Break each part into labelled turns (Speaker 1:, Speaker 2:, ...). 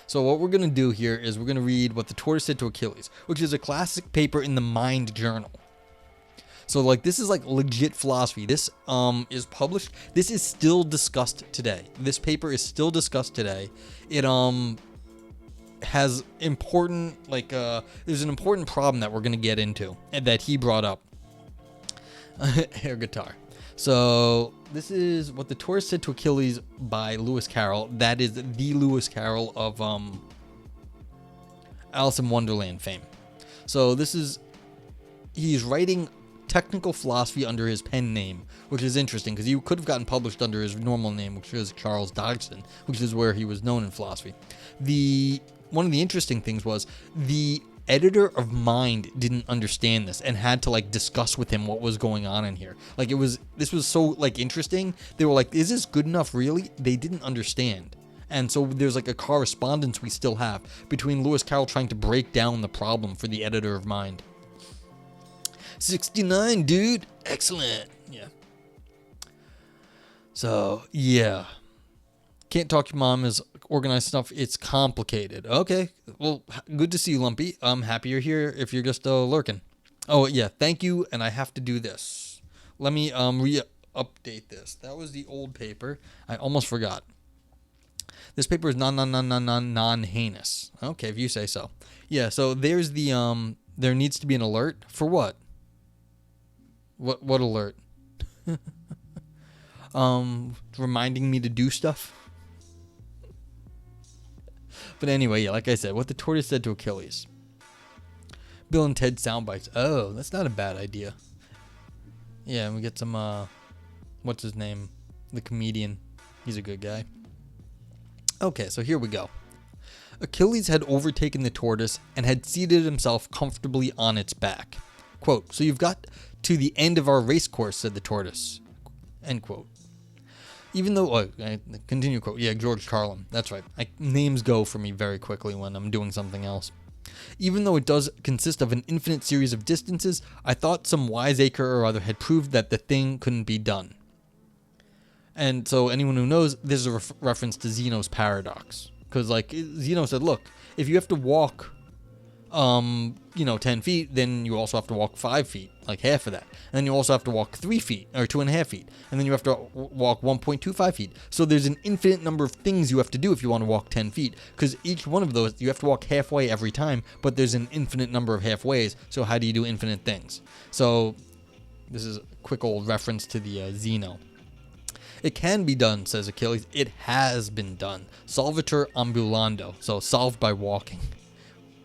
Speaker 1: So what we're going to do here is we're going to read what the tortoise said to Achilles, which is a classic paper in the Mind Journal. So like this is like legit philosophy. This is published. This is still discussed today. This paper is still discussed today. It has important there's an important problem that we're going to get into and that he brought up. Air guitar. So this is what the tortoise said to Achilles by Lewis Carroll. That is the Lewis Carroll of Alice in Wonderland fame. So he's writing technical philosophy under his pen name, which is interesting because he could have gotten published under his normal name, which is Charles Dodgson, which is where he was known in philosophy. One of the interesting things was the editor of Mind didn't understand this and had to like discuss with him what was going on in here. Like this was so like interesting. They were like, is this good enough really? They didn't understand. And so there's like a correspondence we still have between Lewis Carroll trying to break down the problem for the editor of Mind. 69, dude. Excellent. Yeah. So, yeah. Can't talk to your mom is organized stuff. It's complicated. Okay. Well, good to see you, Lumpy. I'm happy you're here if you're just lurking. Oh, yeah. Thank you. And I have to do this. Let me re-update this. That was the old paper. I almost forgot. This paper is non-heinous. Okay, if you say so. Yeah, so there's the, there needs to be an alert. For what? What alert? Reminding me to do stuff? But anyway, yeah, like I said, what the tortoise said to Achilles. Bill and Ted sound bites. Oh, that's not a bad idea. Yeah, and we get some, what's his name? The comedian. He's a good guy. Okay, so here we go. Achilles had overtaken the tortoise and had seated himself comfortably on its back. Quote, so you've got to the end of our race course, said the tortoise. End quote. Even though, continue quote, yeah, George Carlin, that's right. Names go for me very quickly when I'm doing something else. Even though it does consist of an infinite series of distances, I thought some wiseacre or other had proved that the thing couldn't be done. And so anyone who knows, there's a reference to Zeno's paradox. Because, like, Zeno said, look, if you have to walk, 10 feet, then you also have to walk 5 feet, like half of that. And then you also have to walk 3 feet, or 2.5 feet. And then you have to walk 1.25 feet. So there's an infinite number of things you have to do if you want to walk 10 feet. Because each one of those, you have to walk halfway every time, but there's an infinite number of halfways. So how do you do infinite things? So this is a quick old reference to the Zeno. It can be done, says Achilles. It has been done. Solvitur ambulando. So solved by walking.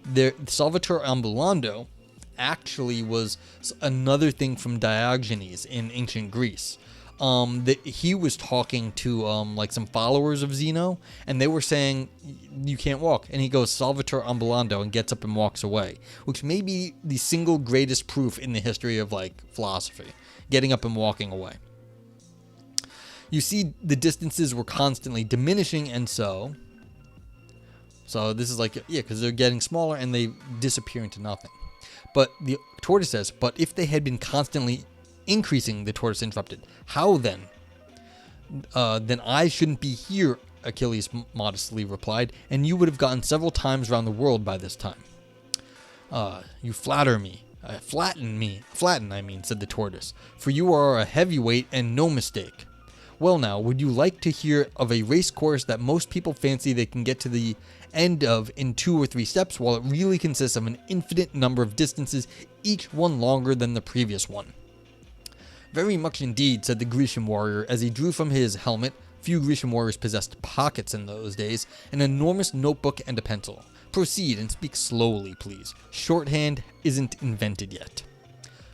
Speaker 1: The Solvitur ambulando actually was another thing from Diogenes in ancient Greece. That he was talking to like some followers of Zeno, and they were saying you can't walk, and he goes Solvitur ambulando and gets up and walks away, which may be the single greatest proof in the history of like philosophy, getting up and walking away. You see, the distances were constantly diminishing, and so this is like, yeah, because they're getting smaller and they disappear into nothing. But the tortoise says, but if they had been constantly increasing, the tortoise interrupted. How then? Then I shouldn't be here, Achilles modestly replied, and you would have gotten several times around the world by this time. You flatter me. Flatten, I mean, said the tortoise, for you are a heavyweight and no mistake. Well now, would you like to hear of a race course that most people fancy they can get to the end of in 2 or 3 steps, while it really consists of an infinite number of distances, each one longer than the previous one? Very much indeed, said the Grecian warrior as he drew from his helmet, few Grecian warriors possessed pockets in those days, an enormous notebook and a pencil. Proceed and speak slowly, please. Shorthand isn't invented yet.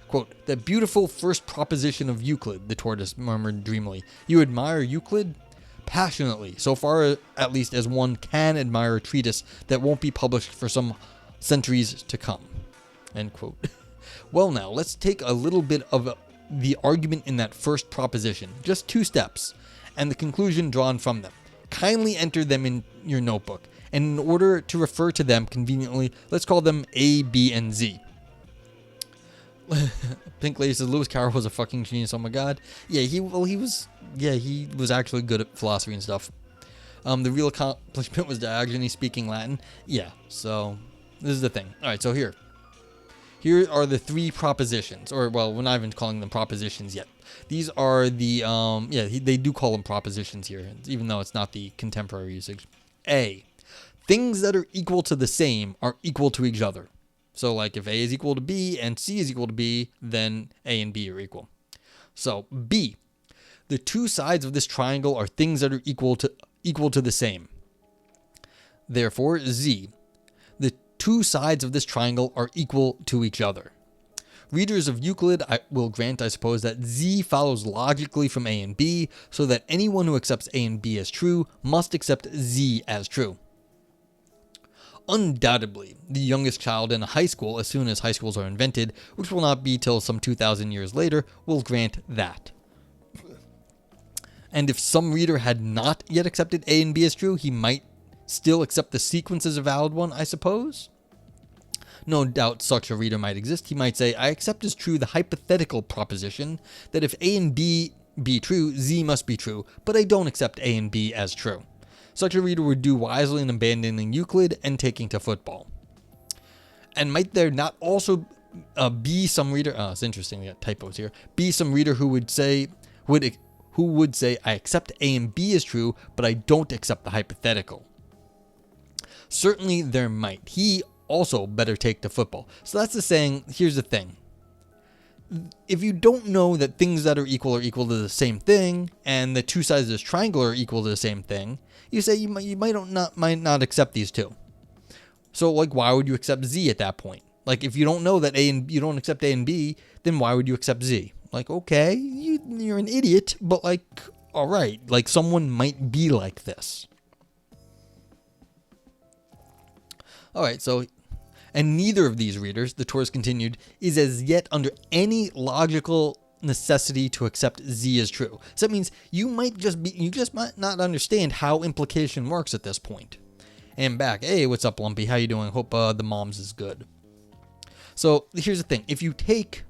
Speaker 1: Quote, that beautiful first proposition of Euclid, the tortoise murmured dreamily. You admire Euclid? Passionately, so far at least as one can admire a treatise that won't be published for some centuries to come. End quote. Well now, let's take a little bit of the argument in that first proposition, just 2 steps, and the conclusion drawn from them. Kindly enter them in your notebook, and in order to refer to them conveniently, let's call them A, B, and Z. Pink Lady says Lewis Carroll was a fucking genius. Oh my god. Yeah, he was actually good at philosophy and stuff. The real accomplishment was Diogenes speaking Latin. Yeah, so this is the thing. All right, so here are the three propositions, or well, we're not even calling them propositions yet. These are the they do call them propositions here, even though it's not the contemporary usage. A, things that are equal to the same are equal to each other. So like if A is equal to B and C is equal to B, then A and B are equal. So B, the two sides of this triangle are things that are equal to the same. Therefore, Z, the two sides of this triangle are equal to each other. Readers of Euclid will grant, I suppose, that Z follows logically from A and B, so that anyone who accepts A and B as true must accept Z as true. Undoubtedly, the youngest child in a high school, as soon as high schools are invented, which will not be till some 2,000 years later, will grant that. And if some reader had not yet accepted A and B as true, he might still accept the sequence as a valid one, I suppose. No doubt such a reader might exist. He might say, I accept as true the hypothetical proposition that if A and B be true, Z must be true, but I don't accept A and B as true. Such a reader would do wisely in abandoning Euclid and taking to football. And might there not also be some reader, it's interesting, we got typos here, be some reader who would say, I accept A and B as true, but I don't accept the hypothetical. Certainly there might. He also better take to football. So that's the saying, here's the thing. If you don't know that things that are equal to the same thing, and the two sides of this triangle are equal to the same thing, you say you might not accept these two. So like, why would you accept Z at that point? Like, if you don't know that you don't accept A and B, then why would you accept Z? Like, okay, you're an idiot, but like, all right, like someone might be like this. All right, so, and neither of these readers, the Tortoise continued, is as yet under any logical necessity to accept Z as true. So that means you just might not understand how implication works at this point. And back, hey, what's up, Lumpy? How you doing? Hope the mom's is good. So here's the thing: if you take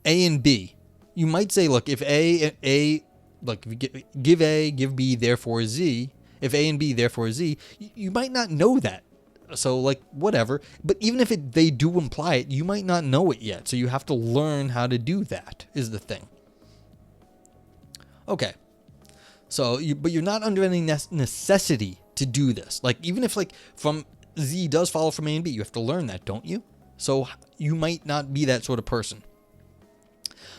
Speaker 1: A and B, you might say, look, if like if you give A, give B, therefore Z. If A and B, therefore Z, you might not know that. So like whatever, but even if they do imply it, you might not know it yet. So you have to learn how to do that, is the thing. Okay. So but you're not under any necessity to do this. Like even if like from Z does follow from A and B, you have to learn that, don't you? So you might not be that sort of person.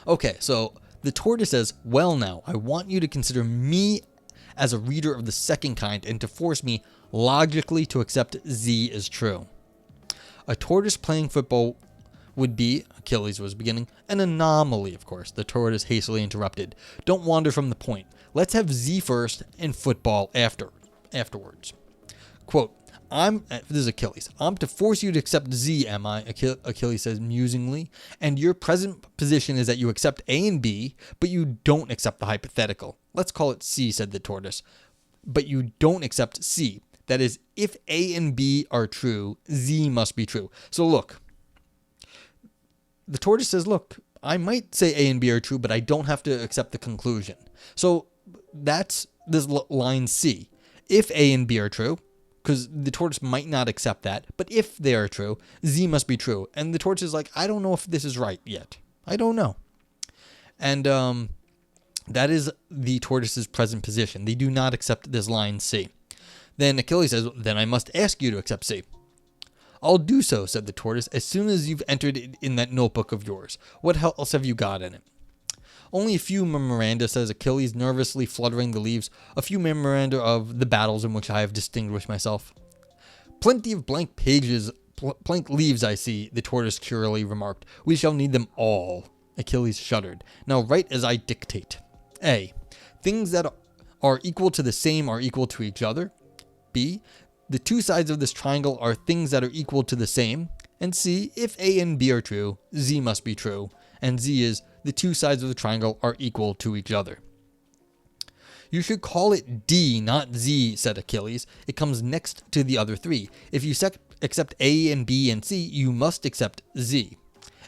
Speaker 1: Okay, so the Tortoise says, well now, I want you to consider me as a reader of the second kind and to force me logically to accept Z as true. A tortoise playing football would be, Achilles was beginning, an anomaly, of course. The Tortoise hastily interrupted. Don't wander from the point. Let's have Z first and football afterwards. Quote, this is Achilles. I'm to force you to accept Z, am I? Achilles says musingly. And your present position is that you accept A and B, but you don't accept the hypothetical. Let's call it C, said the Tortoise. But you don't accept C. That is, if A and B are true, Z must be true. So look, the Tortoise says, look, I might say A and B are true, but I don't have to accept the conclusion. So that's this line C. If A and B are true, because the Tortoise might not accept that, but if they are true, Z must be true. And the Tortoise is like, I don't know if this is right yet. I don't know. And that is the Tortoise's present position. They do not accept this line C. Then Achilles says, then I must ask you to accept C. I'll do so, said the Tortoise, as soon as you've entered it in that notebook of yours. What else have you got in it? Only a few memoranda, says Achilles, nervously fluttering the leaves. A few memoranda of the battles in which I have distinguished myself. Plenty of blank pages, blank leaves, I see, the Tortoise cheerily remarked. We shall need them all. Achilles shuddered. Now write as I dictate. A. Things that are equal to the same are equal to each other. B. The two sides of this triangle are things that are equal to the same. And C. If A and B are true, Z must be true. And Z is the two sides of the triangle are equal to each other. You should call it D, not Z, said Achilles. It comes next to the other three. If you accept A and B and C, you must accept Z.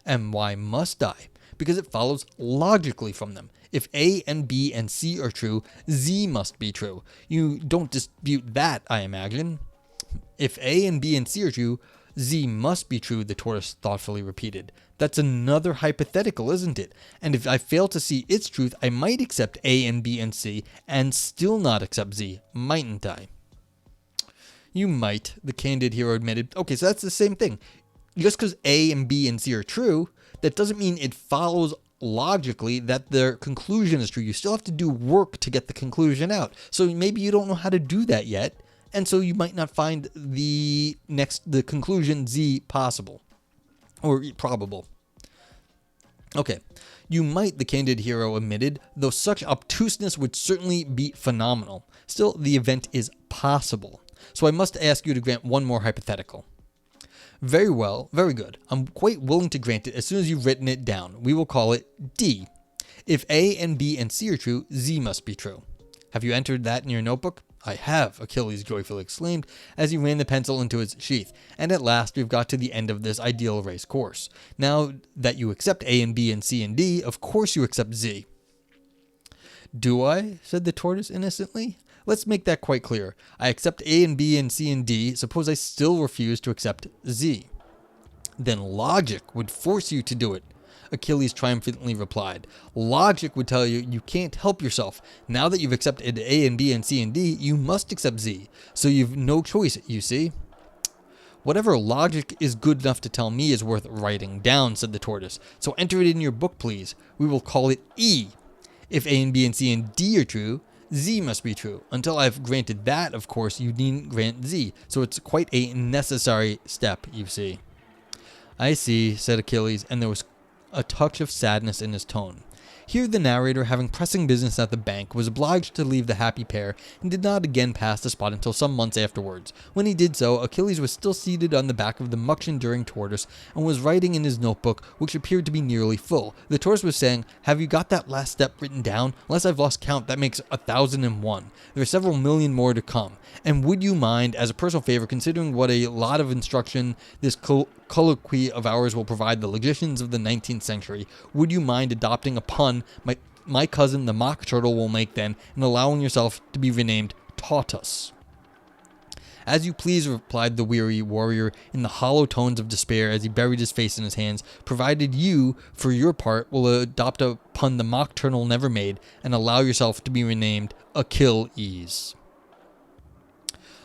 Speaker 1: And why must I? because it follows logically from them. If A and B and C are true, Z must be true. You don't dispute that, I imagine. If A and B and C are true, Z must be true, the tortoise thoughtfully repeated. That's another hypothetical, isn't it? And if I fail to see its truth, I might accept A and B and C and still not accept Z, mightn't I? You might, the candid hero admitted. Okay, so that's the same thing. Just because A and B and C are true, that doesn't mean it follows logically that their conclusion is true. You still have to do work to get the conclusion out. So maybe you don't know how to do that yet, and so you might not find the conclusion Z possible or probable. Okay, you might, the candid hero admitted, though such obtuseness would certainly be phenomenal. Still, the event is possible. So I must ask you to grant one more hypothetical. Very well, very good. I'm quite willing to grant it as soon as you've written it down. We will call it D. If A and B and C are true, Z must be true. Have you entered that in your notebook? I have, Achilles joyfully exclaimed as he ran the pencil into its sheath. And at last we've got to the end of this ideal race course. Now that you accept A and B and C and D, of course you accept Z. Do I? Said the tortoise innocently. Let's make that quite clear. I accept A and B and C and D. Suppose I still refuse to accept Z. Then logic would force you to do it, Achilles triumphantly replied. Logic would tell you you can't help yourself. Now that you've accepted A and B and C and D, you must accept Z. So you've no choice, you see. Whatever logic is good enough to tell me is worth writing down, said the tortoise. So enter it in your book, please. We will call it E. If A and B and C and D are true, Z must be true. Until I've granted that, of course, you needn't grant Z. So it's quite a necessary step, you see. I see, said Achilles, and there was a touch of sadness in his tone. Here the narrator, having pressing business at the bank, was obliged to leave the happy pair and did not again pass the spot until some months afterwards. When he did so, Achilles was still seated on the back of the much-enduring tortoise and was writing in his notebook, which appeared to be nearly full. The tortoise was saying, "Have you got that last step written down? Unless I've lost count, that makes 1,001. There are several million more to come. And would you mind, as a personal favor, considering what a lot of instruction this colloquy of ours will provide the logicians of the 19th century, would you mind adopting a pun my cousin the mock turtle will make then, and allowing yourself to be renamed Tortoise?" "As you please," replied the weary warrior in the hollow tones of despair as he buried his face in his hands, "provided you, for your part, will adopt a pun the mock turtle never made, and allow yourself to be renamed Achilles."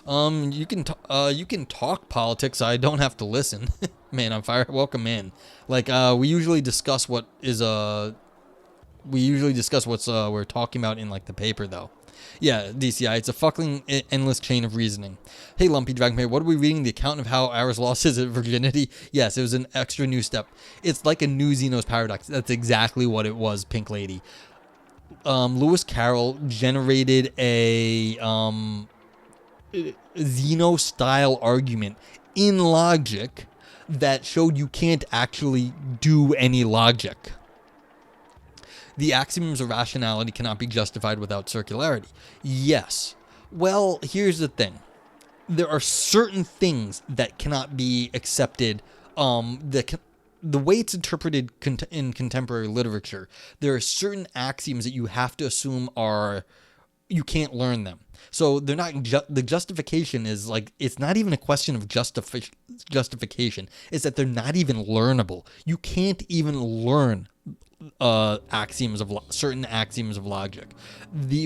Speaker 1: You can talk politics. I don't have to listen. Man, I'm fired. Welcome in. We usually discuss what's we're talking about in the paper though. Yeah, DCI. It's a fucking endless chain of reasoning. Hey, Lumpy Dragonpair, what are we reading? The account of how Aris lost his virginity? Yes, it was an extra new step. It's like a new Zeno's paradox. That's exactly what it was, Pink Lady. Lewis Carroll generated a Zeno-style argument in logic that showed you can't actually do any logic. The axioms of rationality cannot be justified without circularity. Yes. Well, here's the thing. There are certain things that cannot be accepted. The way it's interpreted in contemporary literature, there are certain axioms that you have to assume you can't learn them. So they're not. The justification is it's not even a question of justification. It's that they're not even learnable. You can't even learn certain axioms of logic.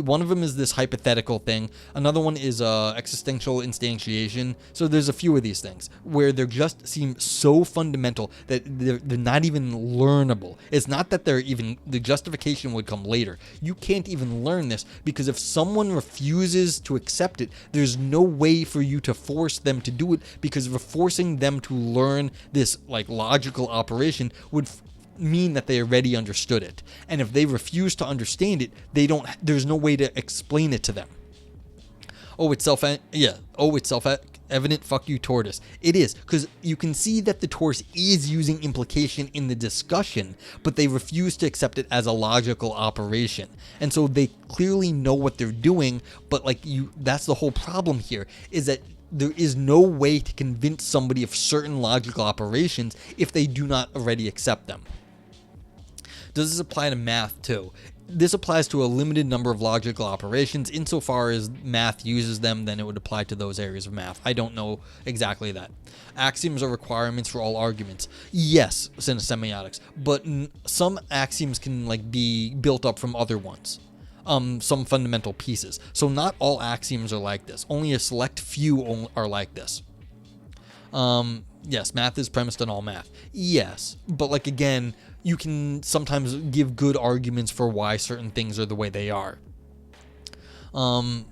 Speaker 1: One of them is this hypothetical thing. Another one is existential instantiation. So there's a few of these things where they just seem so fundamental that they're not even learnable. It's not that the justification would come later. You can't even learn this because if someone refuses to accept it, there's no way for you to force them to do it, because forcing them to learn this logical operation would mean that they already understood it, and if they refuse to understand it, there's no way to explain it to them. It's self-evident. Fuck you, tortoise. It is, because you can see that the tortoise is using implication in the discussion, but they refuse to accept it as a logical operation, and so they clearly know what they're doing, but that's the whole problem here, is that there is no way to convince somebody of certain logical operations if they do not already accept them. Does this apply to math too? This applies to a limited number of logical operations. Insofar as math uses them, then it would apply to those areas of math. I don't know exactly that. Axioms are requirements for all arguments. Yes, in semiotics, but some axioms can like be built up from other ones. Some fundamental pieces. So not all axioms are like this. Only a select few are like this. Yes, math is premised on all math. Yes, but like again, you can sometimes give good arguments for why certain things are the way they are. But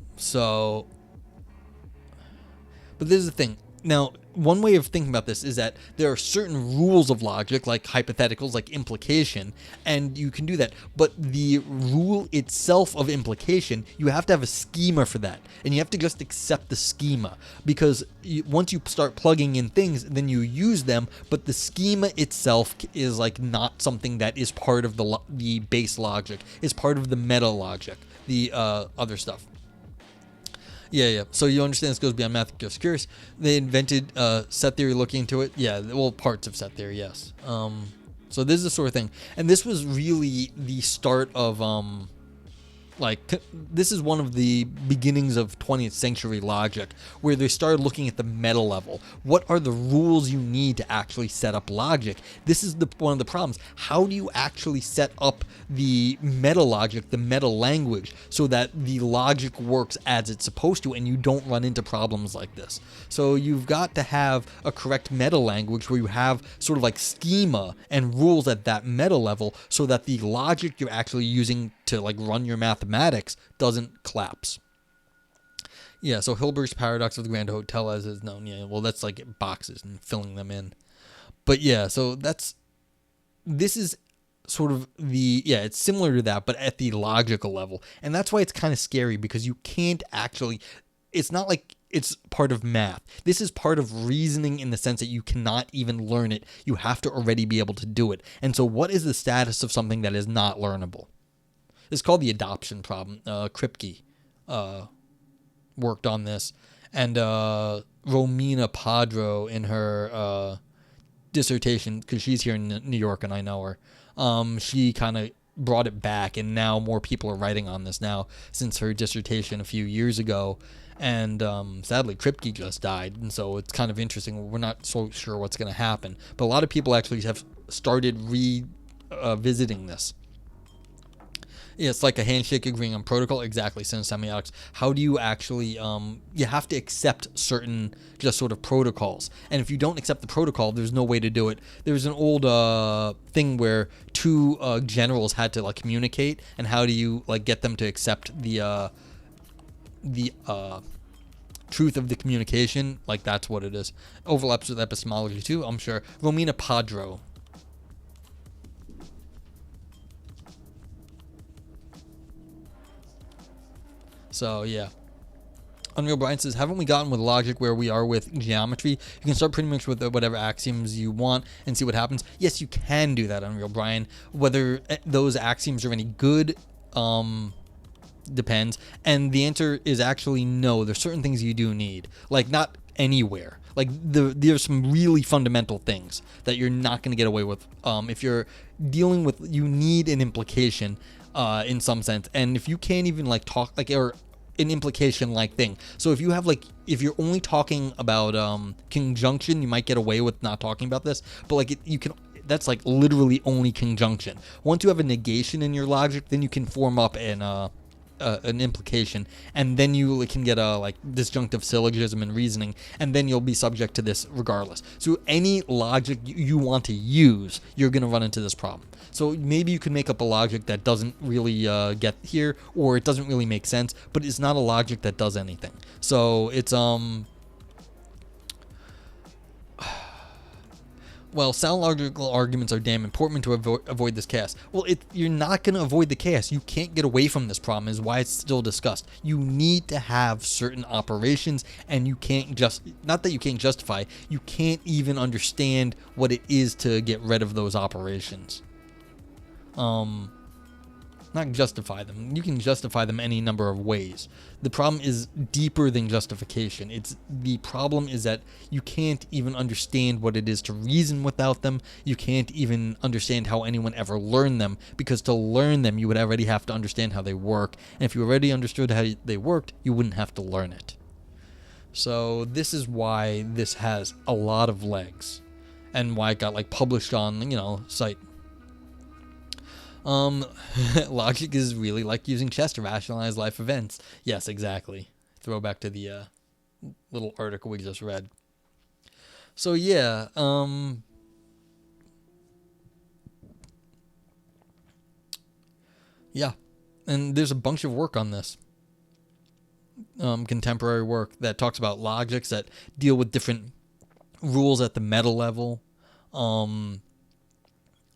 Speaker 1: this is the thing. Now, one way of thinking about this is that there are certain rules of logic, like hypotheticals, like implication, and you can do that. But the rule itself of implication, you have to have a schema for that. And you have to just accept the schema. Because once you start plugging in things, then you use them, but the schema itself is like not something that is part of the base logic. It's part of the meta logic, the other stuff. Yeah. So you understand this goes beyond math. Just curious. They invented set theory. Looking into it. Yeah. Well, parts of set theory. Yes. So this is the sort of thing, and this was really the start of this is one of the beginnings of 20th century logic, where they started looking at the meta level. What are the rules you need to actually set up logic? This is one of the problems. How do you actually set up the meta logic, the meta language, so that the logic works as it's supposed to and you don't run into problems like this? So you've got to have a correct meta language where you have sort of like schema and rules at that meta level, so that the logic you're actually using to like run your mathematics doesn't collapse. Yeah, so Hilbert's paradox of the Grand Hotel as is known. Yeah, well, that's like boxes and filling them in. But yeah, so this is sort of it's similar to that, but at the logical level. And that's why it's kind of scary, because you can't actually, it's not like it's part of math. This is part of reasoning in the sense that you cannot even learn it. You have to already be able to do it. And so what is the status of something that is not learnable? It's called the adoption problem. Kripke worked on this. And Romina Padro in her dissertation, because she's here in New York and I know her, she kind of brought it back, and now more people are writing on this now since her dissertation a few years ago. And sadly, Kripke just died, and so it's kind of interesting. We're not so sure what's going to happen. But a lot of people actually have started revisiting this. Yeah, it's like a handshake agreeing on protocol. Exactly, semiotics. How do you actually, you have to accept certain just sort of protocols. And if you don't accept the protocol, there's no way to do it. There's an old thing where two generals had to like communicate, and how do you like get them to accept the truth of the communication? Like, that's what it is. Overlaps with epistemology too, I'm sure. Romina Padro. So, yeah. Unreal Brian says, haven't we gotten with logic where we are with geometry? You can start pretty much with whatever axioms you want and see what happens. Yes, you can do that, Unreal Brian. Whether those axioms are any good, depends. And the answer is actually no. There's certain things you do need. Like, not anywhere. Like, there's some really fundamental things that you're not going to get away with. If you're dealing with, you need an implication in some sense. And if you can't even, like, talk, like, or an implication like thing. So if you have like, if you're only talking about conjunction, you might get away with not talking about this, but like you can, that's like literally only conjunction. Once you have a negation in your logic, then you can form up an implication, and then you can get a like disjunctive syllogism and reasoning, and then you'll be subject to this regardless. So any logic you want to use, you're going to run into this problem. So maybe you can make up a logic that doesn't really get here, or it doesn't really make sense, but it's not a logic that does anything. So it's well, sound logical arguments are damn important to avoid this chaos. Well, you're not going to avoid the chaos. You can't get away from this problem, is why it's still discussed. You need to have certain operations, and you can't just, not that you can't justify, you can't even understand what it is to get rid of those operations. Not justify them. You can justify them any number of ways. The problem is deeper than justification. The problem is that you can't even understand what it is to reason without them. You can't even understand how anyone ever learned them, because to learn them, you would already have to understand how they work. And if you already understood how they worked, you wouldn't have to learn it. So this is why this has a lot of legs, and why it got like published on, site. Logic is really like using chess to rationalize life events. Yes, exactly. Throw back to the little article we just read. So yeah, yeah, and there's a bunch of work on this. Contemporary work that talks about logics that deal with different rules at the meta level.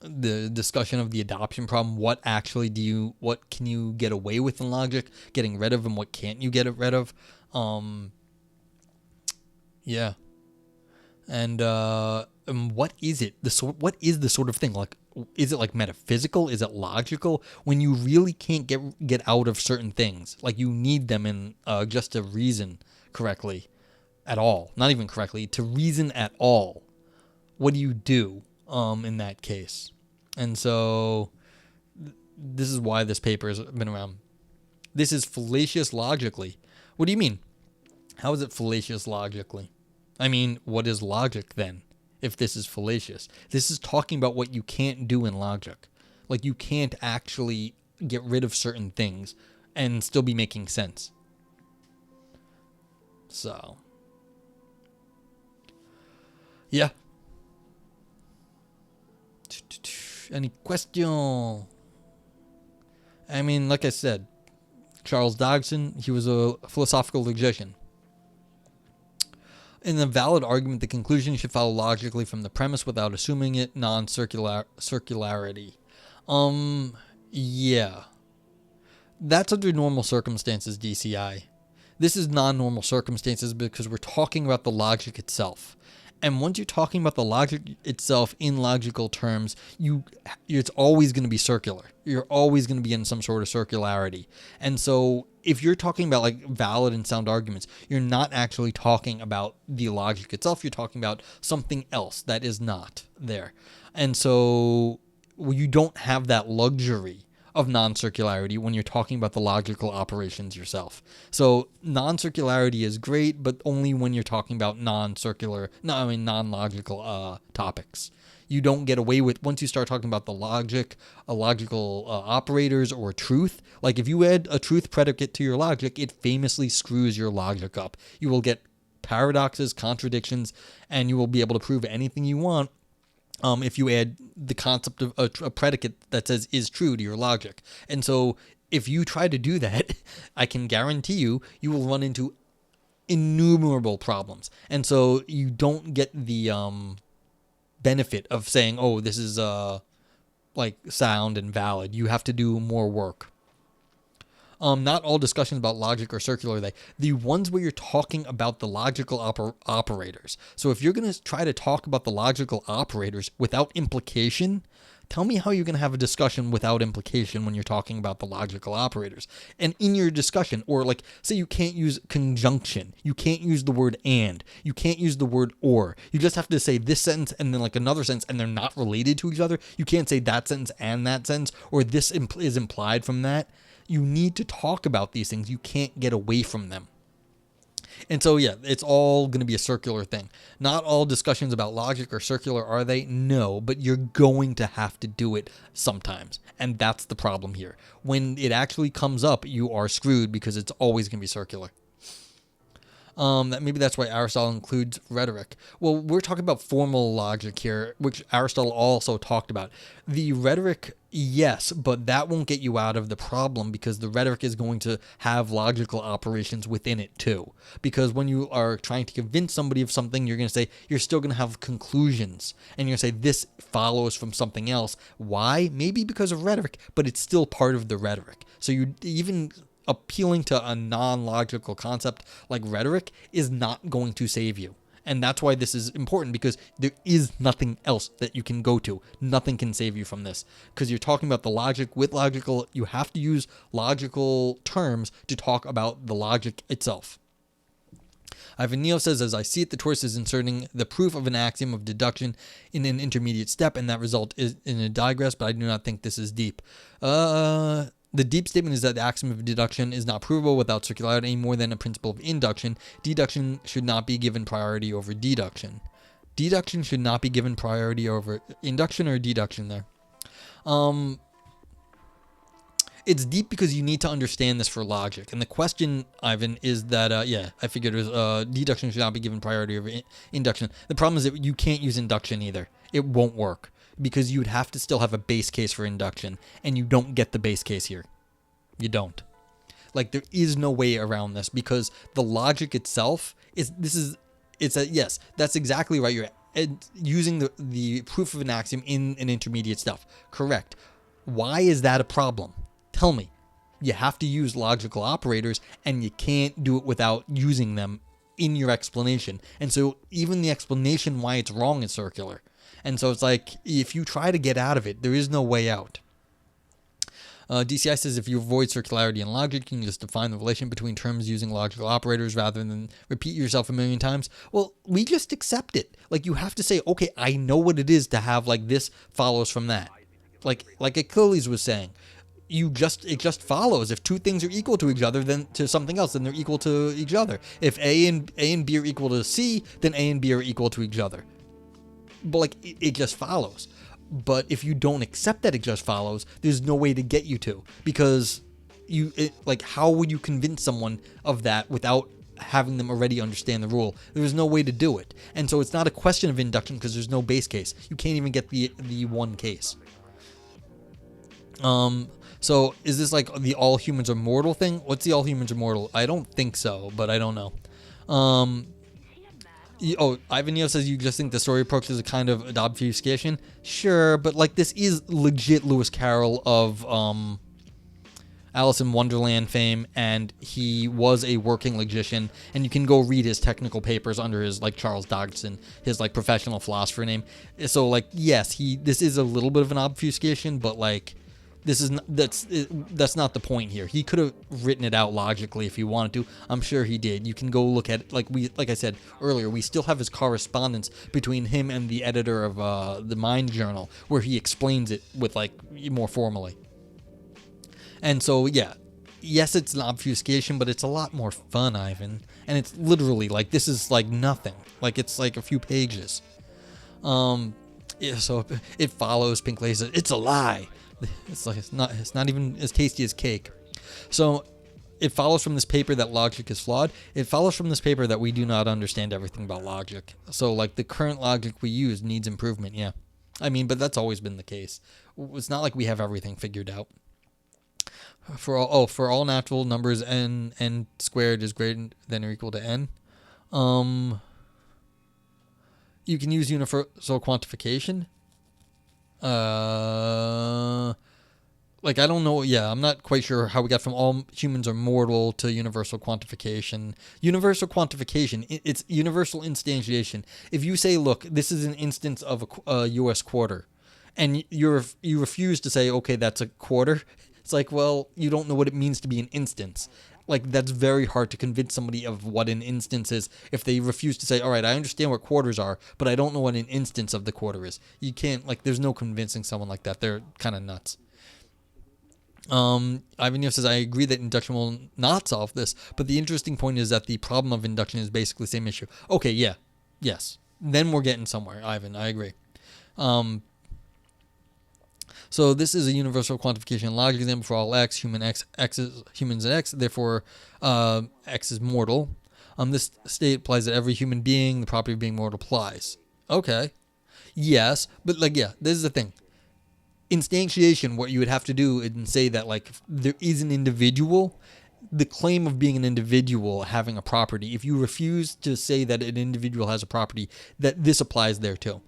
Speaker 1: The discussion of the adoption problem. What can you get away with in logic, getting rid of, and what can't you get rid of? Yeah. And what is it? What is the sort of thing? Like, is it like metaphysical? Is it logical? When you really can't get out of certain things, like you need them in just to reason correctly at all. Not even correctly, to reason at all. What do you do in that case? And so this is why this paper has been around. This is fallacious logically. What do you mean? How is it fallacious logically? I mean, what is logic then, if this is fallacious? This is talking about what you can't do in logic. Like, you can't actually get rid of certain things and still be making sense. So, yeah. Any question? I mean, like I said, Charles Dodgson, he was a philosophical logician. In a valid argument, the conclusion should follow logically from the premise without assuming it circularity. Yeah. That's under normal circumstances, DCI. This is non-normal circumstances because we're talking about the logic itself. And once you're talking about the logic itself in logical terms, it's always going to be circular. You're always going to be in some sort of circularity. And so if you're talking about like valid and sound arguments, you're not actually talking about the logic itself. You're talking about something else that is not there. And so you don't have that luxury of non-circularity when you're talking about the logical operations yourself. So non-circularity is great, but only when you're talking about non-logical topics. You don't get away with, once you start talking about the logical operators or truth, like if you add a truth predicate to your logic, it famously screws your logic up. You will get paradoxes, contradictions, and you will be able to prove anything you want if you add the concept of a predicate that says is true to your logic. And so if you try to do that, I can guarantee you will run into innumerable problems. And so you don't get the benefit of saying, oh, this is like sound and valid. You have to do more work. Not all discussions about logic are circular. The ones where you're talking about the logical operators. So if you're going to try to talk about the logical operators without implication, tell me how you're going to have a discussion without implication when you're talking about the logical operators. And in your discussion, or like, say you can't use conjunction. You can't use the word and. You can't use the word or. You just have to say this sentence and then like another sentence, and they're not related to each other. You can't say that sentence and that sentence, or this is implied from that. You need to talk about these things. You can't get away from them. And so, yeah, it's all going to be a circular thing. Not all discussions about logic are circular, are they? No, but you're going to have to do it sometimes. And that's the problem here. When it actually comes up, you are screwed because it's always going to be circular. Maybe that's why Aristotle includes rhetoric. Well, we're talking about formal logic here, which Aristotle also talked about. The rhetoric, yes, but that won't get you out of the problem because the rhetoric is going to have logical operations within it too. Because when you are trying to convince somebody of something, you're going to say, you're still going to have conclusions. And you're going to say, this follows from something else. Why? Maybe because of rhetoric, but it's still part of the rhetoric. So you even appealing to a non-logical concept like rhetoric is not going to save you. And that's why this is important, because there is nothing else that you can go to. Nothing can save you from this, because you're talking about the logic with logical. You have to use logical terms to talk about the logic itself. Ivan Neal says, as I see it, the tortoise is inserting the proof of an axiom of deduction in an intermediate step, and that result is in a digress, but I do not think this is deep. The deep statement is that the axiom of deduction is not provable without circularity any more than a principle of induction. Deduction should not be given priority over deduction. Deduction should not be given priority over induction or deduction there. It's deep because you need to understand this for logic. And the question, Ivan, is that, I figured it was deduction should not be given priority over induction. The problem is that you can't use induction either. It won't work, because you would have to still have a base case for induction, and you don't get the base case here. You don't. Like, there is no way around this, because the logic itself yes, that's exactly right. You're using the proof of an axiom in an intermediate stuff. Correct. Why is that a problem? Tell me. You have to use logical operators, and you can't do it without using them in your explanation. And so even the explanation why it's wrong is circular. And so it's like, if you try to get out of it, there is no way out. DCI says, if you avoid circularity in logic, you can just define the relation between terms using logical operators rather than repeat yourself a million times. Well, we just accept it. Like, you have to say, okay, I know what it is to have, like, this follows from that. Like Achilles was saying. It just follows. If two things are equal to each other, then to something else, then they're equal to each other. If A and B are equal to C, then A and B are equal to each other. But like, it just follows. But if you don't accept that it just follows, there's no way to get you to, because how would you convince someone of that without having them already understand the rule? There's no way to do it. And so it's not a question of induction, because there's no base case. You can't even get the one case. So is this like the all humans are mortal thing? What's the all humans are mortal? I don't think so, but I don't know. Ivan Neo says, you just think the story approach is a kind of an obfuscation? Sure, but like, this is legit Lewis Carroll of Alice in Wonderland fame, and he was a working logician, and you can go read his technical papers under his, like, Charles Dodgson, his, like, professional philosopher name. So, like, yes, this is a little bit of an obfuscation, but like, that's not the point here. He could have written it out logically if he wanted to. I'm sure he did. You can go look at it. Like I said earlier, we still have his correspondence between him and the editor of the Mind Journal, where he explains it with, like, more formally. And so, yeah, yes, it's an obfuscation, but it's a lot more fun, Ivan. And it's literally like, this is like nothing. Like, it's like a few pages. So it follows. Pink Laser. It's a lie. It's not even as tasty as cake. So it follows from this paper that logic is flawed. It follows from this paper that we do not understand everything about logic. So, like, the current logic we use needs improvement. Yeah, I mean, but that's always been the case. It's not like we have everything figured out. For all natural numbers, n squared is greater than or equal to n. You can use universal quantification. Like, I don't know. Yeah, I'm not quite sure how we got from all humans are mortal to universal quantification. Universal quantification, it's universal instantiation. If you say, look, this is an instance of a U.S. quarter, and you refuse to say, okay, that's a quarter, it's like, well, you don't know what it means to be an instance. Like, that's very hard to convince somebody of what an instance is if they refuse to say, all right, I understand what quarters are, but I don't know what an instance of the quarter is. You can't, like, there's no convincing someone like that. They're kind of nuts. Ivan says, I agree that induction will not solve this, but the interesting point is that the problem of induction is basically the same issue. Okay, yeah, yes. Then we're getting somewhere, Ivan. I agree. So this is a universal quantification logic example for all x. Humans and x. Therefore, x is mortal. This state applies that every human being, the property of being mortal applies. Okay. Yes, but like, yeah, this is the thing. Instantiation, what you would have to do and say that, like, there is an individual, the claim of being an individual having a property, if you refuse to say that an individual has a property, that this applies there too.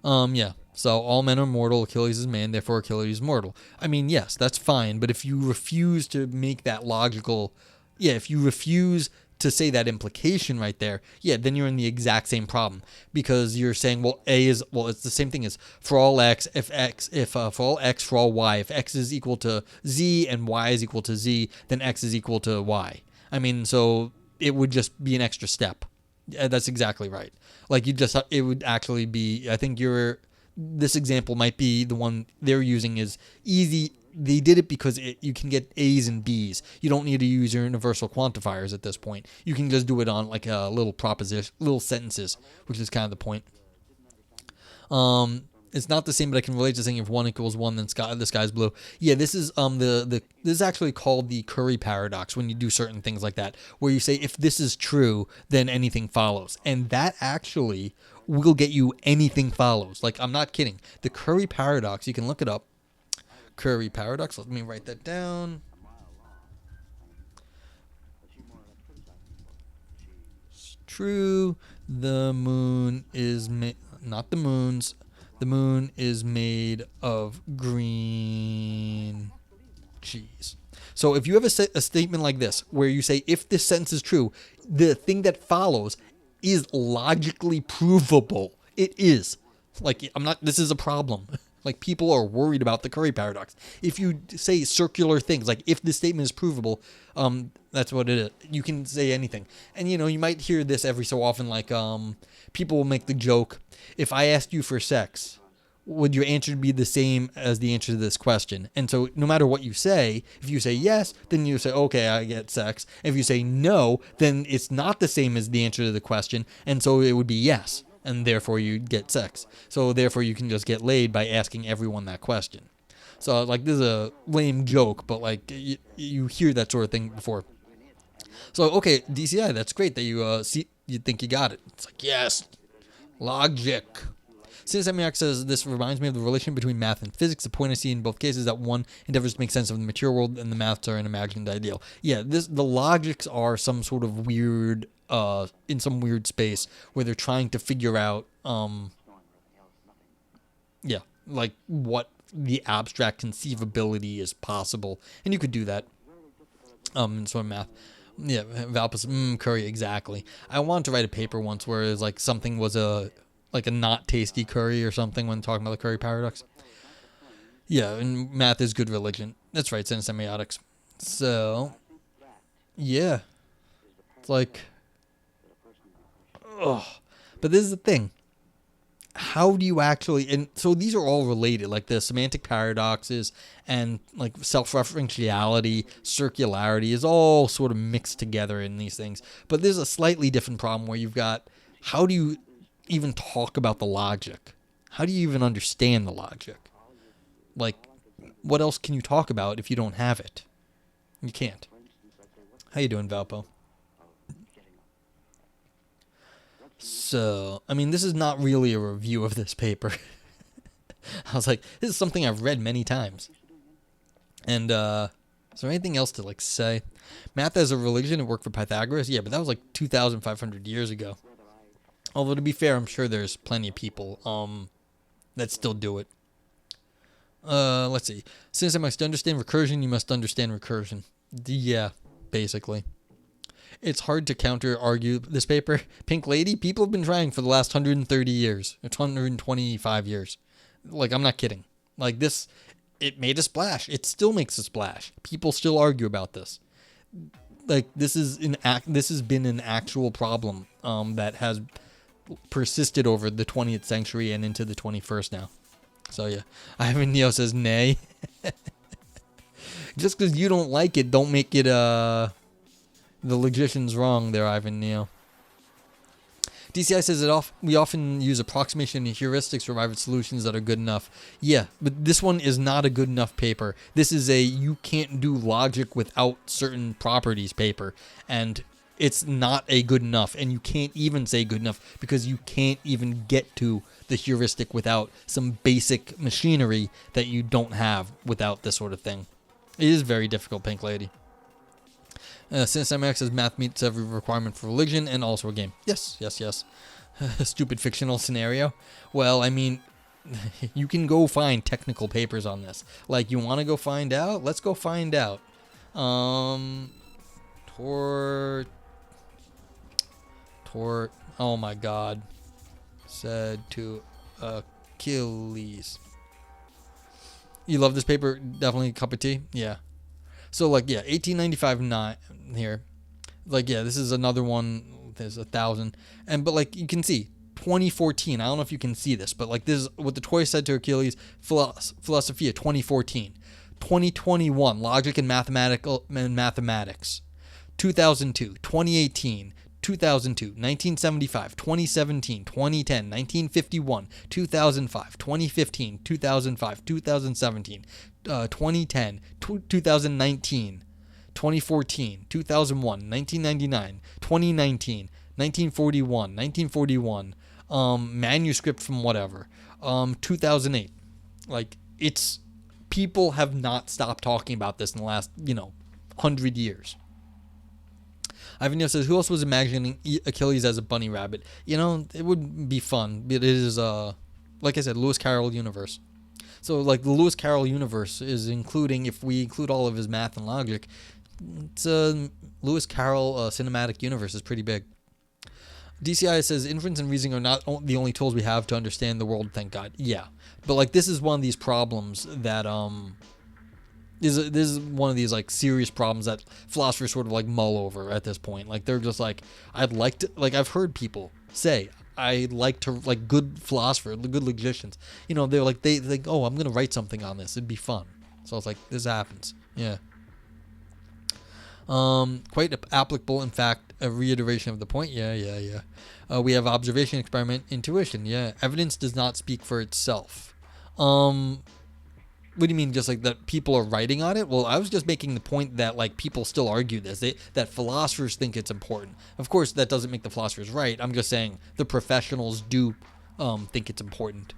Speaker 1: Yeah. So all men are mortal, Achilles is man, therefore Achilles is mortal. I mean, yes, that's fine, but if you refuse to make that logical, if you refuse to say that implication right there, yeah, then you're in the exact same problem, because you're saying, well, it's the same thing as for all x, for all x, for all y, if x is equal to z and y is equal to z, then x is equal to y. I mean, so it would just be an extra step. That's exactly right. Like it would actually be, I think this example might be the one they're using is easy. They did it because you can get A's and B's. You don't need to use your universal quantifiers at this point. You can just do it on like a little proposition, little sentences, which is kind of the point. It's not the same, but I can relate to saying if 1 equals 1, then the sky's blue. Yeah, this is this is actually called the Curry paradox when you do certain things like that, where you say if this is true, then anything follows, and that actually will get you anything follows. Like, I'm not kidding. The Curry paradox, you can look it up. Curry paradox. Let me write that down. It's true. The moon is not the moons. The moon is made of green cheese. So if you have a statement like this, where you say, if this sentence is true, the thing that follows is logically provable. It is. Like, this is a problem. Like, people are worried about the Curry paradox. If you say circular things, like if this statement is provable, that's what it is. You can say anything. And, you might hear this every so often, like people will make the joke, if I asked you for sex, would your answer be the same as the answer to this question? And so no matter what you say, if you say yes, then you say, okay, I get sex. If you say no, then it's not the same as the answer to the question. And so it would be yes. And therefore you get sex. So therefore you can just get laid by asking everyone that question. So like, this is a lame joke, but like you hear that sort of thing before. So okay, DCI, that's great that you think you got it. It's like, yes, logic. Cinesemiac says, this reminds me of the relation between math and physics. The point I see in both cases is that one endeavors to make sense of the material world and the maths are an imagined ideal. Yeah, the logics are some sort of weird, in some weird space where they're trying to figure out, like what the abstract conceivability is possible. And you could do that, in sort of math. Yeah, Valpus, Curry, exactly. I wanted to write a paper once where it was like something was a not tasty curry or something when talking about the Curry paradox. Yeah, and math is good religion. That's right, semiotics. So, yeah. It's like, ugh. But this is the thing. How do you actually, and so these are all related, like the semantic paradoxes and like self-referentiality, circularity is all sort of mixed together in these things. But there's a slightly different problem where you've got, how do you even talk about the logic? How do you even understand the logic? Like, what else can you talk about if you don't have it? You can't. How you doing, Valpo? So, I mean, this is not really a review of this paper. I was like, this is something I've read many times. And, is there anything else to, like, say? Math as a religion, it worked for Pythagoras? Yeah, but that was, like, 2,500 years ago. Although, to be fair, I'm sure there's plenty of people, that still do it. Let's see. Since I must understand recursion, you must understand recursion. Yeah, basically. It's hard to counter-argue this paper. Pink Lady, people have been trying for the last 130 years. It's 125 years. Like, I'm not kidding. Like, this, it made a splash. It still makes a splash. People still argue about this. Like, this has been an actual problem that has persisted over the 20th century and into the 21st now. So, yeah. Ivan Neo says nay. Just because you don't like it, don't make it, the logician's wrong there, Ivan Neo. DCI says we often use approximation and heuristics to arrive at solutions that are good enough. Yeah, but this one is not a good enough paper. This is a you can't do logic without certain properties paper. And it's not a good enough. And you can't even say good enough because you can't even get to the heuristic without some basic machinery that you don't have without this sort of thing. It is very difficult, Pink Lady. Since MX says math meets every requirement for religion and also a game. Yes. Stupid fictional scenario. Well, I mean, you can go find technical papers on this. Like, you want to go find out? Let's go find out. Oh my God. Said to Achilles. You love this paper? Definitely a cup of tea? Yeah. So, like, yeah, 1895 9 here. Like, yeah, this is another one. There's 1,000. But, like, you can see, 2014. I don't know if you can see this, but, like, this is what the Tortoise said to Achilles. Philosophia, 2014. 2021, Logic and Mathematics. 2002, 2018, 2002, 1975, 2017, 2010, 1951, 2005, 2015, 2005, 2017, 2010, 2019, 2014, 2001, 1999, 2019, 1941, 1941, manuscript from whatever, 2008. Like, it's, people have not stopped talking about this in the last, 100 years. Ivanio says, who else was imagining Achilles as a bunny rabbit? It would be fun. It is, like I said, Lewis Carroll universe. So, like, the Lewis Carroll universe is including, if we include all of his math and logic, it's a Lewis Carroll cinematic universe is pretty big. DCI says, inference and reasoning are not the only tools we have to understand the world, thank God. Yeah. But, like, this is one of these problems that, this is one of these, like, serious problems that philosophers sort of, like, mull over at this point. Like, they're just like, I'd like to, like, I've heard people say, I like to, like, good philosophers, good logicians, they're like, they think, oh, I'm going to write something on this. It'd be fun. So it's like, this happens. Yeah. Quite applicable, in fact, a reiteration of the point. Yeah. We have observation, experiment, intuition. Yeah. Evidence does not speak for itself. What do you mean, just like that people are writing on it? Well, I was just making the point that, like, people still argue this. That philosophers think it's important. Of course, that doesn't make the philosophers right. I'm just saying the professionals do think it's important.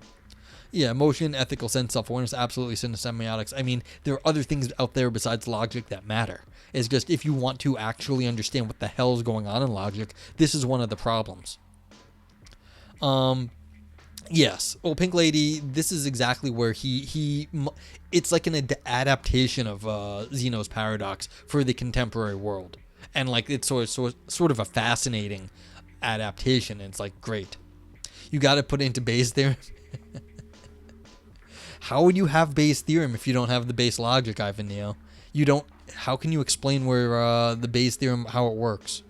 Speaker 1: Yeah, emotion, ethical sense, self-awareness, absolutely semiotics. I mean, there are other things out there besides logic that matter. It's just, if you want to actually understand what the hell is going on in logic, this is one of the problems. Yes. Well, Pink Lady, this is exactly where it's like an adaptation of Zeno's paradox for the contemporary world. And, like, it's sort of a fascinating adaptation. And it's like, great. You got to put it into Bayes' theorem. How would you have Bayes' theorem if you don't have the Bayes logic, Ivan Neo? You don't. How can you explain where the Bayes' theorem, how it works?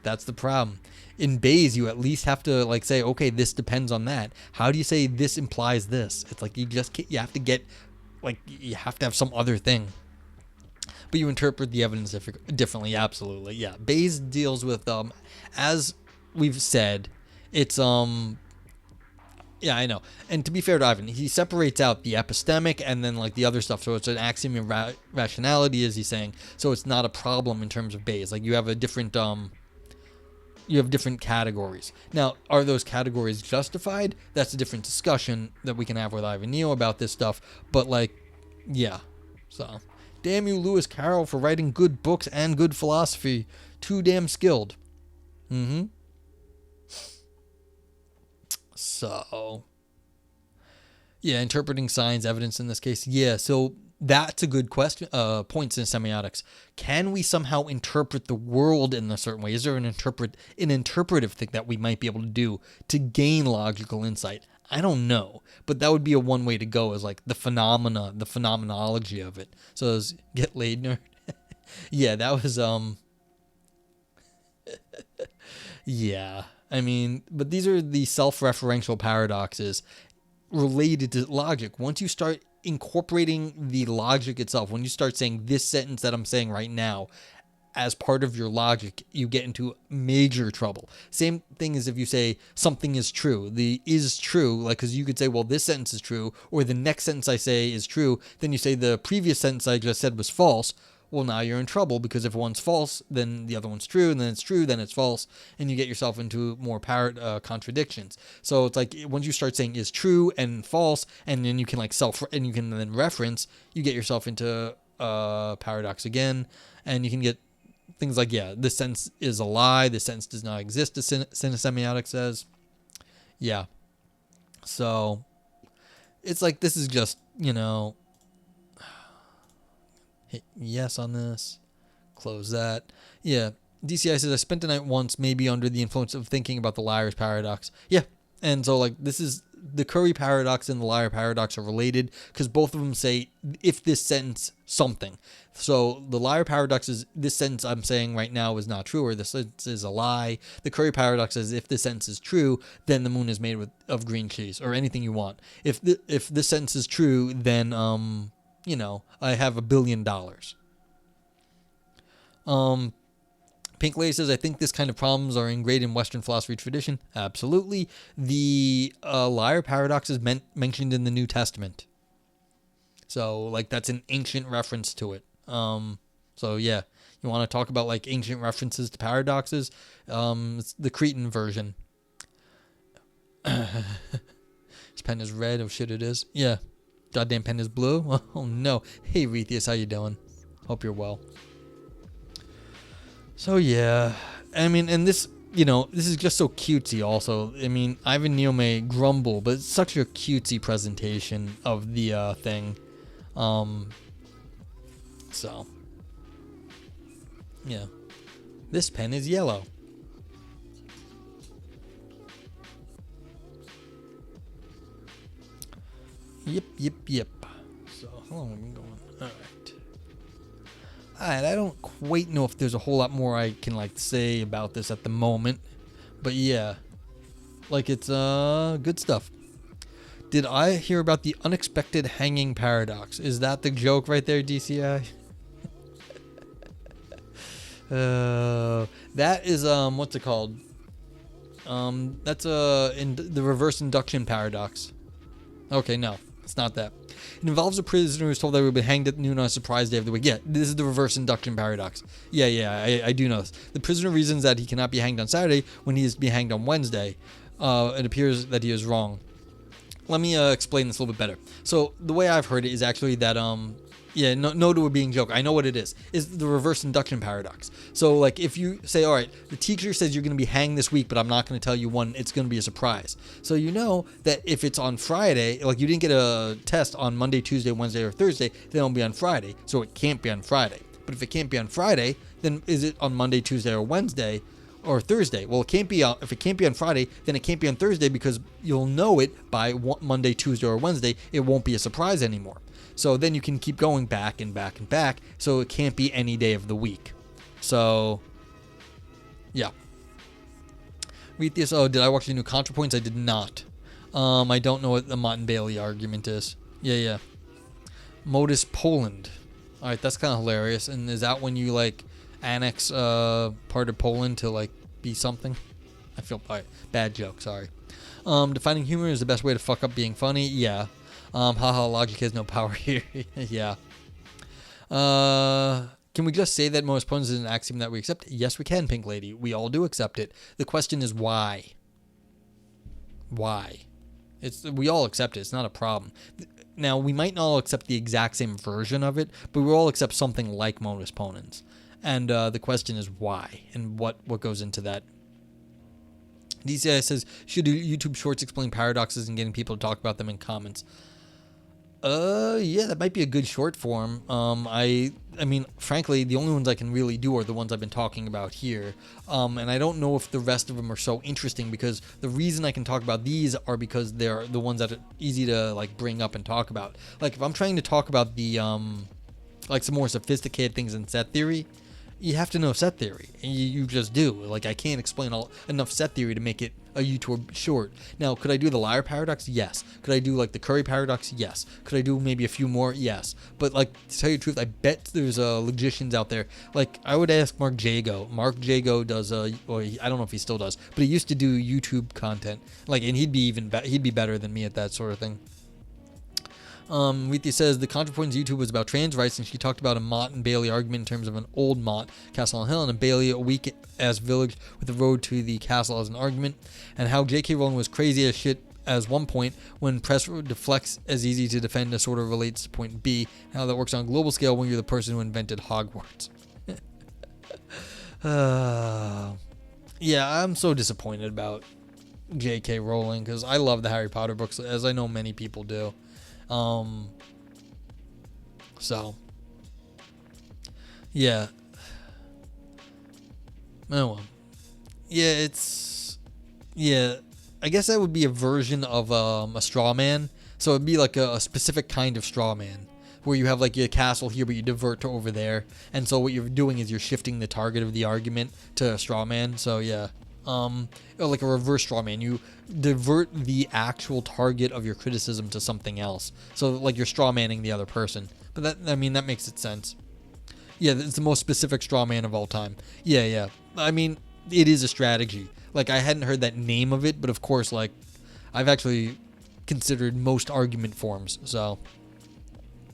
Speaker 1: That's the problem. In Bayes, you at least have to, like, say, okay, this depends on that. How do you say this implies this? It's like you have to get, like, you have to have some other thing. But you interpret the evidence differently, absolutely. Yeah, Bayes deals with, as we've said, it's, yeah, I know. And to be fair to Ivan, he separates out the epistemic and then, like, the other stuff. So it's an axiom of rationality, as he's saying. So it's not a problem in terms of Bayes. Like, you have a different, you have different categories. Now, are those categories justified? That's a different discussion that we can have with Ivan Neo about this stuff. But, like, yeah. So, damn you, Lewis Carroll, for writing good books and good philosophy. Too damn skilled. So, yeah, interpreting signs, evidence in this case. Yeah, so that's a good question. Points in semiotics. Can we somehow interpret the world in a certain way? Is there an interpretive thing that we might be able to do to gain logical insight? I don't know, but that would be a one way to go, is like the phenomenology of it. So get laid, nerd. Yeah, that was yeah. I mean, but these are the self-referential paradoxes related to logic. Once you start incorporating the logic itself, when you start saying this sentence that I'm saying right now as part of your logic, you get into major trouble. Same thing as if you say something is true. The is true, like, because you could say, well, this sentence is true, or the next sentence I say is true. Then you say the previous sentence I just said was false. Well, now you're in trouble, because if one's false, then the other one's true, and then it's true, then it's false, and you get yourself into more contradictions. So it's like, once you start saying is true and false, and then you can, like, and you can then reference, you get yourself into paradox again, and you can get things like, yeah, this sentence is a lie, this sentence does not exist, as semiotics says. Yeah. So it's like, this is just, hit yes on this, close that. Yeah, DCI says, I spent the night once, maybe under the influence of thinking about the liar's paradox. Yeah. And so, like, this is the Curry paradox and the liar paradox are related because both of them say, if this sentence something. So the liar paradox is, this sentence I'm saying right now is not true, or this sentence is a lie. The Curry paradox is, if this sentence is true, then the moon is made of green cheese, or anything you want. If this sentence is true, then, you know, I have $1 billion. Pink Lady says, I think this kind of problems are ingrained in Western philosophy tradition. Absolutely. The liar paradox is mentioned in the New Testament. So, like, that's an ancient reference to it. So, yeah. You want to talk about, like, ancient references to paradoxes? It's the Cretan version. His pen is red. Oh, shit, it is. Yeah. Goddamn pen is blue. Oh, no. Hey, Rethius, how you doing? Hope you're well. So, yeah, I mean, and this, you know, this is just so cutesy also. I mean, Ivan Neal may grumble, but it's such a cutesy presentation of the thing. So, yeah. This pen is yellow. Yep. So, how long have we been going? All right. Alright, I don't quite know if there's a whole lot more I can, like, say about this at the moment. But yeah. Like, it's, good stuff. Did I hear about the unexpected hanging paradox? Is that the joke right there, DCI? That is, what's it called? That's, in the reverse induction paradox. Okay, no. It's not that. It involves a prisoner who's told they would be hanged at noon on a surprise day of the week. Yeah, this is the reverse induction paradox. Yeah, I do know this. The prisoner reasons that he cannot be hanged on Saturday when he is to be hanged on Wednesday. It appears that he is wrong. Let me explain this a little bit better. So the way I've heard it is actually that no to it being a joke. I know what it is the reverse induction paradox. So, like, if you say, all right, the teacher says you're going to be hanged this week, but I'm not going to tell you when, it's going to be a surprise. So you know that if it's on Friday, like, you didn't get a test on Monday, Tuesday, Wednesday, or Thursday, then it'll be on Friday. So it can't be on Friday. But if it can't be on Friday, then is it on Monday, Tuesday, or Wednesday, or Thursday? Well, it can't be if it can't be on Friday, then it can't be on Thursday because you'll know it by Monday, Tuesday, or Wednesday. It won't be a surprise anymore. So then you can keep going back and back and back. So it can't be any day of the week. So, yeah. Read this. Oh, did I watch the new ContraPoints? I did not. I don't know what the Mott and Bailey argument is. Yeah. Modus Poland. All right, that's kind of hilarious. And is that when you, like, annex part of Poland to, like, be something? I feel bad joke. Sorry. Defining humor is the best way to fuck up being funny. Yeah. Haha, logic has no power here. Yeah. Can we just say that most opponents is an axiom that we accept? Yes, we can, Pink Lady. We all do accept it. The question is why? Why? We all accept it. It's not a problem. Now, we might not all accept the exact same version of it, but we all accept something like modus ponens. And the question is why and what goes into that. DCI says, should YouTube Shorts explain paradoxes and getting people to talk about them in comments? Yeah, that might be a good short form. I mean, frankly, the only ones I can really do are the ones I've been talking about here. And I don't know if the rest of them are so interesting because the reason I can talk about these are because they're the ones that are easy to, like, bring up and talk about. Like, if I'm trying to talk about the, like, some more sophisticated things in set theory, you have to know set theory, and you just do. Like, I can't explain enough set theory to make it a YouTube short. Now, could I do the liar paradox? Yes. Could I do, like, the Curry paradox? Yes. Could I do maybe a few more? Yes. But, like, to tell you the truth, I bet there's logicians out there. Like, I would ask Mark Jago. Mark Jago does, I don't know if he still does, but he used to do YouTube content. Like, and he'd be better than me at that sort of thing. Rithia says the ContraPoints YouTube was about trans rights, and she talked about a Mott and Bailey argument in terms of an old Mott, Castle on Hill, and a Bailey, a weak ass village with the road to the castle as an argument, and how J.K. Rowling was crazy as shit as one point when press deflects as easy to defend as sort of relates to point B, and how that works on a global scale when you're the person who invented Hogwarts. Yeah, I'm so disappointed about J.K. Rowling because I love the Harry Potter books, as I know many people do. So, yeah. Oh well. Yeah, yeah. I guess that would be a version of a straw man. So it'd be like a specific kind of straw man, where you have like your castle here, but you divert to over there. And so what you're doing is you're shifting the target of the argument to a straw man. So yeah, or like a reverse straw man. You divert the actual target of your criticism to something else. So like you're straw manning the other person. But that makes it sense. Yeah, it's the most specific straw man of all time. Yeah. I mean, it is a strategy. Like, I hadn't heard that name of it, but of course, like, I've actually considered most argument forms. So,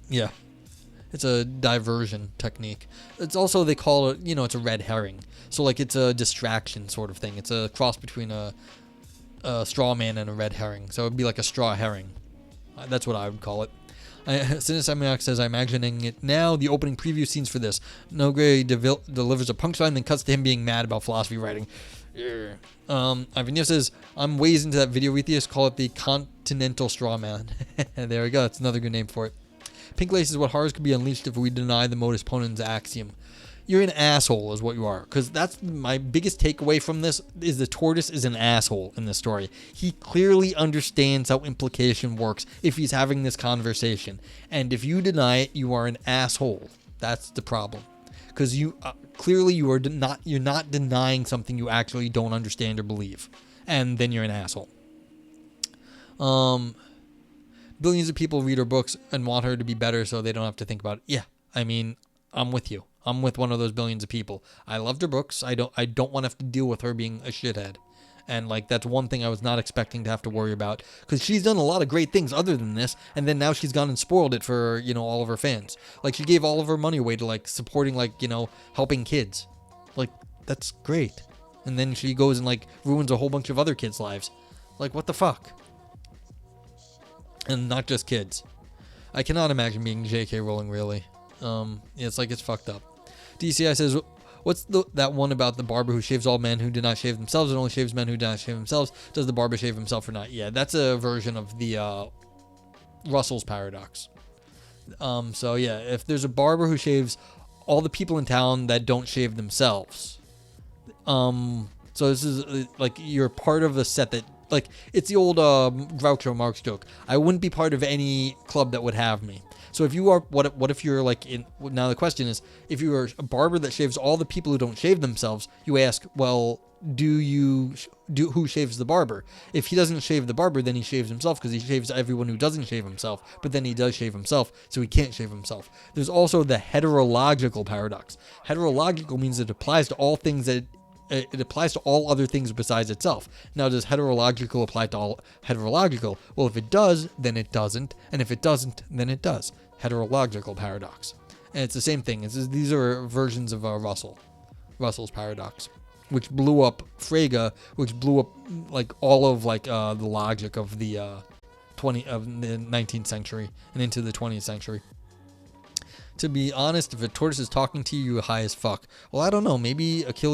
Speaker 1: yeah, it's a diversion technique. It's also, they call it, it's a red herring. So, like, it's a distraction sort of thing. It's a cross between a straw man and a red herring. So, it'd be like a straw herring. That's what I would call it. Cinesemiac says, I'm imagining it now. The opening preview scenes for this. No Gray delivers a punchline, then cuts to him being mad about philosophy writing. Yeah. Ivanio says, I'm ways into that video. Atheist call it the Continental Straw Man. There we go. That's another good name for it. Pink Lace says, what horrors could be unleashed if we deny the modus ponens axiom? You're an asshole is what you are. Because that's my biggest takeaway from this is the Tortoise is an asshole in this story. He clearly understands how implication works if he's having this conversation. And if you deny it, you are an asshole. That's the problem. Because you clearly you're not denying something you actually don't understand or believe. And then you're an asshole. Billions of people read her books and want her to be better so they don't have to think about it. Yeah, I mean, I'm with you. I'm with one of those billions of people. I loved her books. I don't want to have to deal with her being a shithead. And like that's one thing I was not expecting to have to worry about because she's done a lot of great things other than this, and then now she's gone and spoiled it for all of her fans. Like she gave all of her money away to like supporting helping kids. Like that's great. And then she goes and like ruins a whole bunch of other kids' lives. Like what the fuck? And not just kids. I cannot imagine being J.K. Rowling really. It's like it's fucked up. DCI says, what's that one about the barber who shaves all men who do not shave themselves and only shaves men who do not shave themselves? Does the barber shave himself or not? Yeah, that's a version of the Russell's paradox. So yeah, if there's a barber who shaves all the people in town that don't shave themselves, so this is like you're part of a set that like it's the old Groucho Marx joke. I wouldn't be part of any club that would have me. So if you are, what if you're like in, now the question is, if you are a barber that shaves all the people who don't shave themselves, you ask, well, who shaves the barber? If he doesn't shave the barber, then he shaves himself because he shaves everyone who doesn't shave himself, but then he does shave himself, so he can't shave himself. There's also the heterological paradox. Heterological means it applies to all things that it applies to all other things besides itself. Now, does heterological apply to all heterological? Well, if it does, then it doesn't. And if it doesn't, then it does. Heterological paradox. And it's the same thing. These are versions of Russell's paradox, which blew up Frege, which blew up like all of like the logic of the 19th century and into the 20th century. To be honest, if a tortoise is talking to you, you're high as fuck. Well, I don't know. Maybe Achilles